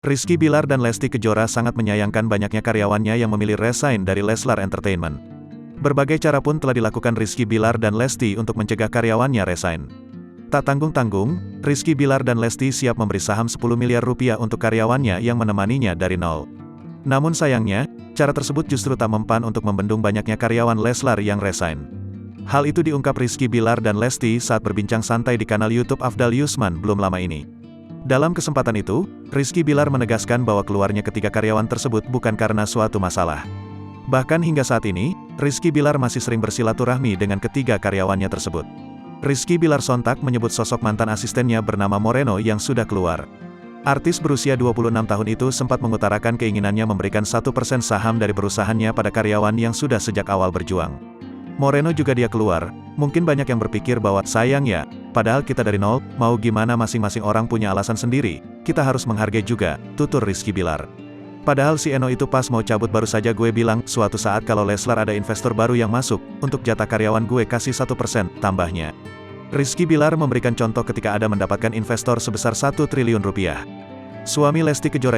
Rizky Bilar dan Lesti Kejora sangat menyayangkan banyaknya karyawannya yang memilih resign dari Leslar Entertainment. Berbagai cara pun telah dilakukan Rizky Bilar dan Lesti untuk mencegah karyawannya resign. Tak tanggung-tanggung, Rizky Bilar dan Lesti siap memberi saham 10 miliar rupiah untuk karyawannya yang menemaninya dari nol. Namun sayangnya, cara tersebut justru tak mempan untuk membendung banyaknya karyawan Leslar yang resign. Hal itu diungkap Rizky Bilar dan Lesti saat berbincang santai di kanal YouTube Afdal Yusman belum lama ini. Dalam kesempatan itu, Rizky Bilar menegaskan bahwa keluarnya ketiga karyawan tersebut bukan karena suatu masalah. Bahkan hingga saat ini, Rizky Bilar masih sering bersilaturahmi dengan ketiga karyawannya tersebut. Rizky Bilar sontak menyebut sosok mantan asistennya bernama Moreno yang sudah keluar. Artis berusia 26 tahun itu sempat mengutarakan keinginannya memberikan 1% saham dari perusahaannya pada karyawan yang sudah sejak awal berjuang. Moreno juga dia keluar, mungkin banyak yang berpikir bahwa, sayang ya, padahal kita dari nol, mau gimana masing-masing orang punya alasan sendiri, kita harus menghargai juga, tutur Rizky Bilar. Padahal si Eno itu pas mau cabut baru saja gue bilang, suatu saat kalau Leslar ada investor baru yang masuk, untuk jatah karyawan gue kasih 1%, tambahnya. Rizky Bilar memberikan contoh ketika ada mendapatkan investor sebesar 1 triliun rupiah. Suami Lesti Kejora